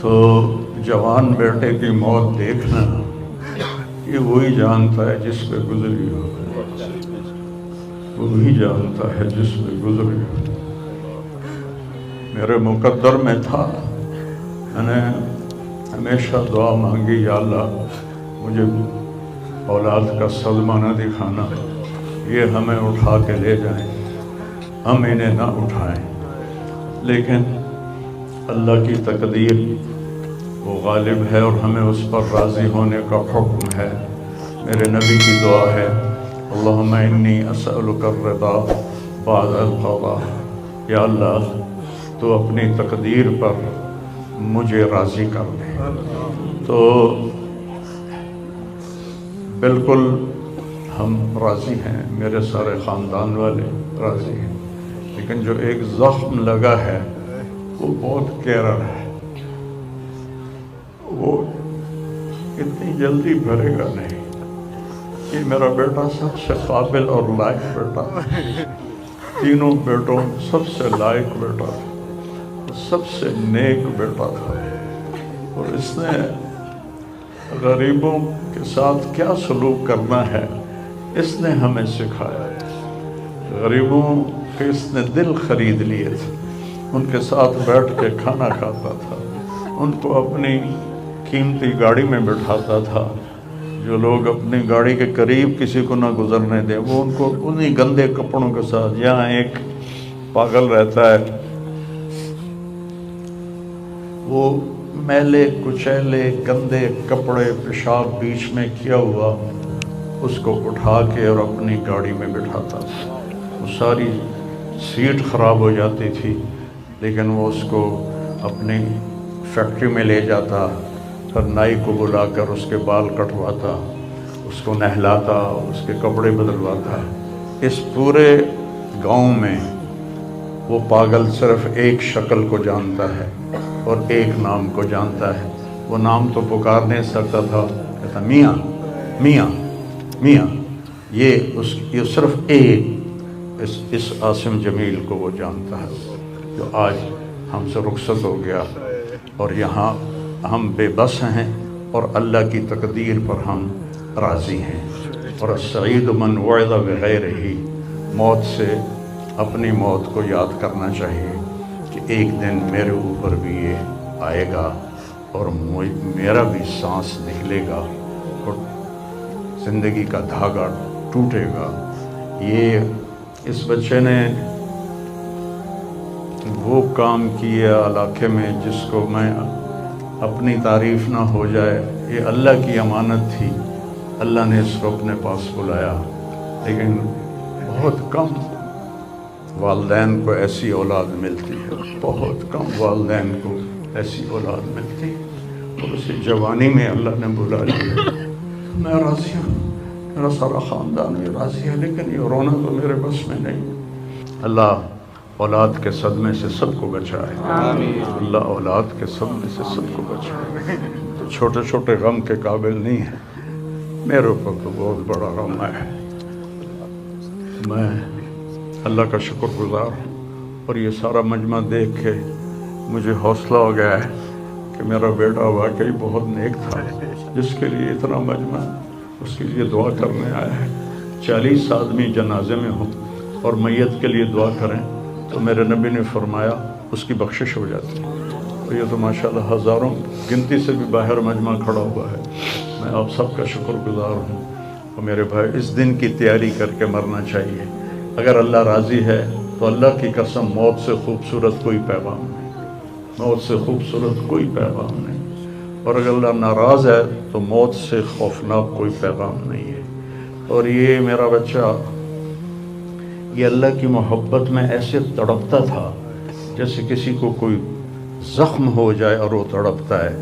تو جوان بیٹے کی موت دیکھنا یہ وہی جانتا ہے جس پہ گزری ہو، وہی جانتا ہے جس پہ گزری ہو۔ میرے مقدر میں تھا، میں نے ہمیشہ دعا مانگی، یا اللہ مجھے اولاد کا صدمہ نہ دکھانا، یہ ہمیں اٹھا کے لے جائیں، ہم انہیں نہ اٹھائیں۔ لیکن اللہ کی تقدیر وہ غالب ہے اور ہمیں اس پر راضی ہونے کا حکم ہے۔ میرے نبی کی دعا ہے، اللہم انی اسألک الرضا بعد القضاء، یا اللہ تو اپنی تقدیر پر مجھے راضی کر دے۔ تو بالکل ہم راضی ہیں، میرے سارے خاندان والے راضی ہیں، لیکن جو ایک زخم لگا ہے وہ بہت گہرا ہے، وہ اتنی جلدی بھرے گا نہیں۔ یہ میرا بیٹا سب سے قابل اور لائق بیٹا، تینوں بیٹوں سب سے لائق بیٹا تھا، سب سے نیک بیٹا تھا، اور اس نے غریبوں کے ساتھ کیا سلوک کرنا ہے اس نے ہمیں سکھایا۔ غریبوں کے اس نے دل خرید لیے تھے، ان کے ساتھ بیٹھ کے کھانا کھاتا تھا، ان کو اپنی قیمتی گاڑی میں بٹھاتا تھا۔ جو لوگ اپنی گاڑی کے قریب کسی کو نہ گزرنے دیں، وہ ان کو انہی گندے کپڑوں کے ساتھ، یہاں ایک پاگل رہتا ہے، وہ میلے کچیلے گندے کپڑے پیشاب بیچ میں کیا ہوا اس کو اٹھا کے اور اپنی گاڑی میں بٹھاتا تھا۔ وہ ساری سیٹ خراب ہو جاتی تھی، لیکن وہ اس کو اپنی فیکٹری میں لے جاتا، پھر نائی کو بلا کر اس کے بال کٹواتا، اس کو نہلاتا، اس کے کپڑے بدلواتا۔ اس پورے گاؤں میں وہ پاگل صرف ایک شکل کو جانتا ہے اور ایک نام کو جانتا ہے۔ وہ نام تو پکار نہیں سکتا تھا، کہتا میاں میاں میاں۔ یہ صرف ایک اس عاصم جمیل کو وہ جانتا ہے، جو آج ہم سے رخصت ہو گیا، اور یہاں ہم بے بس ہیں اور اللہ کی تقدیر پر ہم راضی ہیں۔ اور السعید من وعظ بغیرہ، موت سے اپنی موت کو یاد کرنا چاہیے کہ ایک دن میرے اوپر بھی یہ آئے گا اور میرا بھی سانس نکلے گا اور زندگی کا دھاگا ٹوٹے گا۔ یہ اس بچے نے وہ کام کیا علاقے میں جس کو میں اپنی تعریف نہ ہو جائے، یہ اللہ کی امانت تھی، اللہ نے اس کو اپنے پاس بلایا۔ لیکن بہت کم والدین کو ایسی اولاد ملتی ہے، بہت کم والدین کو ایسی اولاد ملتی ہے، اور اسے جوانی میں اللہ نے بلا لیا۔ میں راضی ہوں، میرا سارا خاندان بھی راضی ہے، لیکن یہ رونا تو میرے بس میں نہیں۔ اللہ اولاد کے صدمے سے سب کو بچائے، اللہ اولاد کے صدمے سے سب کو بچائے۔ تو چھوٹے چھوٹے غم کے قابل نہیں ہے، میرے اوپر تو بہت بڑا غم ہے۔ میں اللہ کا شکر گزار ہوں، اور یہ سارا مجمع دیکھ کے مجھے حوصلہ ہو گیا ہے کہ میرا بیٹا واقعی بہت نیک تھا، جس کے لیے اتنا مجمع اس کے لیے دعا کرنے آیا ہے۔ 40 آدمی جنازے میں ہوں اور میت کے لیے دعا کریں تو میرے نبی نے فرمایا اس کی بخشش ہو جاتی ہے۔ تو یہ تو ماشاءاللہ ہزاروں گنتی سے بھی باہر مجمع کھڑا ہوا ہے۔ میں آپ سب کا شکر گزار ہوں، اور میرے بھائی اس دن کی تیاری کر کے مرنا چاہیے۔ اگر اللہ راضی ہے تو اللہ کی قسم موت سے خوبصورت کوئی پیغام نہیں، موت سے خوبصورت کوئی پیغام نہیں، اور اگر اللہ ناراض ہے تو موت سے خوفناک کوئی پیغام نہیں ہے۔ اور یہ میرا بچہ یہ اللہ کی محبت میں ایسے تڑپتا تھا جیسے کسی کو کوئی زخم ہو جائے اور وہ تڑپتا ہے۔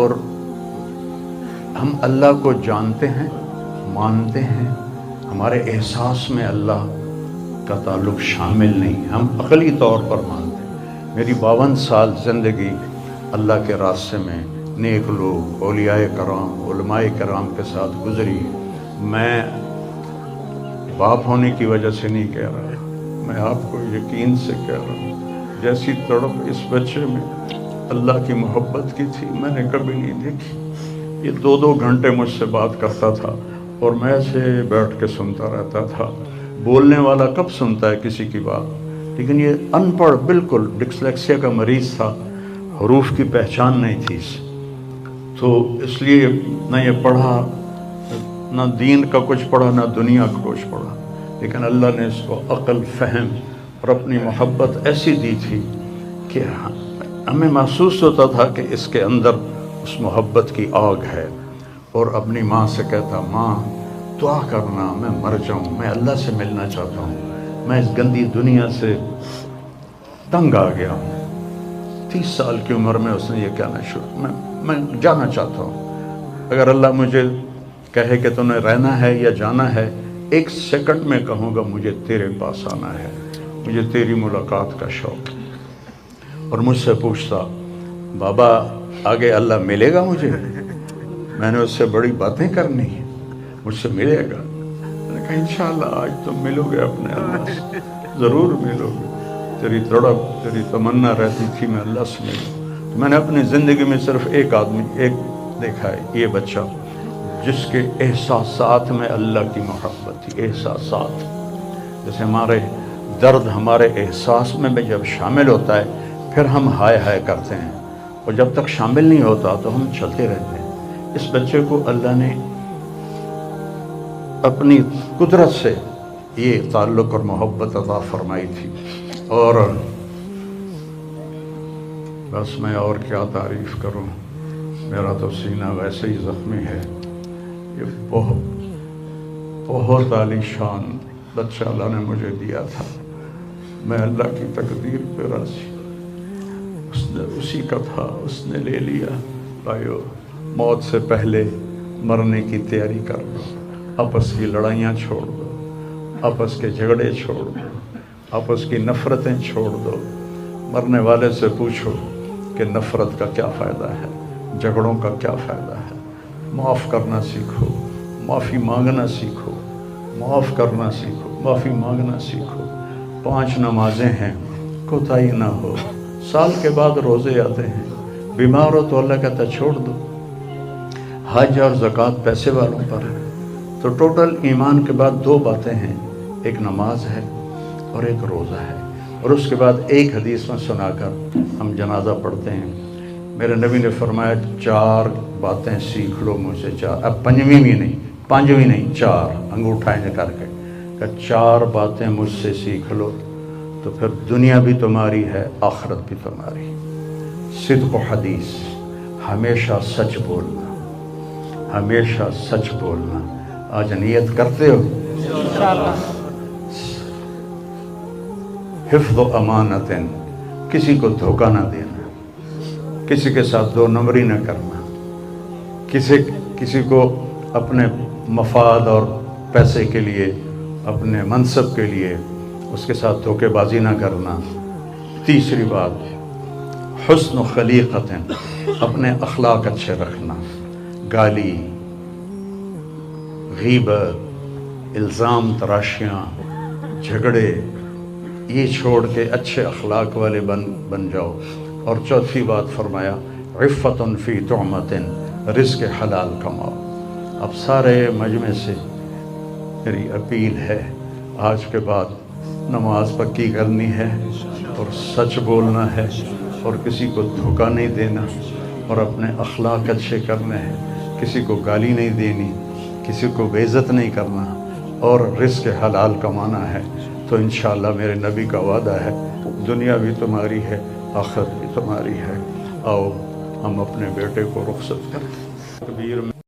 اور ہم اللہ کو جانتے ہیں، مانتے ہیں، ہمارے احساس میں اللہ کا تعلق شامل نہیں، ہم عقلی طور پر مانتے ہیں۔ میری 52 سال زندگی اللہ کے راستے میں نیک لوگ، اولیاء کرام، علماء کرام کے ساتھ گزری۔ میں باپ ہونے کی وجہ سے نہیں کہہ رہا، میں آپ کو یقین سے کہہ رہا ہوں، جیسی تڑپ اس بچے میں اللہ کی محبت کی تھی میں نے کبھی نہیں دیکھی۔ یہ 2 گھنٹے مجھ سے بات کرتا تھا اور میں ایسے بیٹھ کے سنتا رہتا تھا۔ بولنے والا کب سنتا ہے کسی کی بات، لیکن یہ ان پڑھ بالکل ڈسلیکسیا کا مریض تھا، حروف کی پہچان نہیں تھی اسے، تو اس لیے نہ یہ پڑھا، نہ دین کا کچھ پڑھا، نہ دنیا کا کچھ پڑھا، لیکن اللہ نے اس کو عقل، فہم اور اپنی محبت ایسی دی تھی کہ ہمیں محسوس ہوتا تھا کہ اس کے اندر اس محبت کی آگ ہے۔ اور اپنی ماں سے کہتا، ماں دعا کرنا میں مر جاؤں، میں اللہ سے ملنا چاہتا ہوں، میں اس گندی دنیا سے تنگ آ گیا ہوں۔ 30 سال کی عمر میں اس نے یہ کہنا شروع، میں جانا چاہتا ہوں، اگر اللہ مجھے کہے کہ تو نے رہنا ہے یا جانا ہے، 1 سیکنڈ میں کہوں گا مجھے تیرے پاس آنا ہے، مجھے تیری ملاقات کا شوق ہے۔ اور مجھ سے پوچھتا، بابا آگے اللہ ملے گا مجھے؟ میں نے اس سے بڑی باتیں کرنی ہیں، مجھ سے ملے گا؟ میں نے کہا انشاءاللہ آج تم ملو گے اپنے اللہ سے، ضرور ملو گے، تیری تڑپ، تیری تمنا رہتی تھی میں اللہ سے ملوں۔ تو میں نے اپنی زندگی میں صرف ایک آدمی دیکھا ہے، یہ بچہ جس کے احساسات میں اللہ کی محبت تھی۔ احساسات جیسے ہمارے درد ہمارے احساس میں بھی جب شامل ہوتا ہے پھر ہم ہائے ہائے کرتے ہیں، اور جب تک شامل نہیں ہوتا تو ہم چلتے رہتے ہیں۔ اس بچے کو اللہ نے اپنی قدرت سے یہ تعلق اور محبت عطا فرمائی تھی، اور بس میں اور کیا تعریف کروں، میرا تو سینہ ویسے ہی زخمی ہے۔ یہ بہت عالی شان بچہ اللہ نے مجھے دیا تھا، میں اللہ کی تقدیر پہ راضی، اس نے اسی کا تھا، اس نے لے لیا۔ بھائیو، موت سے پہلے مرنے کی تیاری کر لو، آپس کی لڑائیاں چھوڑ دو، آپس کے جھگڑے چھوڑ دو، آپس کی نفرتیں چھوڑ دو۔ مرنے والے سے پوچھو کہ نفرت کا کیا فائدہ ہے، جھگڑوں کا کیا فائدہ ہے۔ معاف کرنا سیکھو، معافی مانگنا سیکھو، معاف کرنا سیکھو، معافی مانگنا سیکھو۔ 5 نمازیں ہیں، کوتاہی نہ ہو۔ سال کے بعد روزے آتے ہیں، بیمار ہو تو اللہ کہتا ہے چھوڑ دو۔ حج اور زکوٰۃ پیسے والوں پر ہے۔ تو ٹوٹل ایمان کے بعد 2 باتیں ہیں، ایک نماز ہے اور ایک روزہ ہے، اور اس کے بعد ایک حدیث میں سنا کر ہم جنازہ پڑھتے ہیں۔ میرے نبی نے فرمایا 4 باتیں سیکھ لو مجھ سے، 4، اب 5ویں بھی نہیں، 5ویں نہیں، 4 انگوٹھا کر کے کہ 4 باتیں مجھ سے سیکھ لو تو پھر دنیا بھی تمہاری ہے، آخرت بھی تمہاری۔ صدق و حدیث، ہمیشہ سچ بولنا، ہمیشہ سچ بولنا۔ آج نیت کرتے ہو؟ انشاءاللہ۔ حفظ و امانت، کسی کو دھوکہ نہ دینا، کسی کے ساتھ 2 نمبری نہ کرنا، کسی کو اپنے مفاد اور پیسے کے لیے، اپنے منصب کے لیے اس کے ساتھ دھوکے بازی نہ کرنا۔ تیسری بات، حسن و خلیقت، اپنے اخلاق اچھے رکھنا، گالی، غیبت، الزام تراشیاں، جھگڑے، یہ چھوڑ کے اچھے اخلاق والے بن جاؤ۔ اور چوتھی بات فرمایا، عفت فی طعمت، رزق حلال کماؤ۔ اب سارے مجمع سے میری اپیل ہے، آج کے بعد نماز پکی کرنی ہے اور سچ بولنا ہے اور کسی کو دھوکہ نہیں دینا اور اپنے اخلاق اچھے کرنے ہیں، کسی کو گالی نہیں دینی، کسی کو بے عزت نہیں کرنا، اور رزق حلال کمانا ہے۔ تو انشاءاللہ میرے نبی کا وعدہ ہے، دنیا بھی تمہاری ہے، آخرت بھی تمہاری ہے۔ آؤ ہم اپنے بیٹے کو رخصت کریں۔ تکبیر میں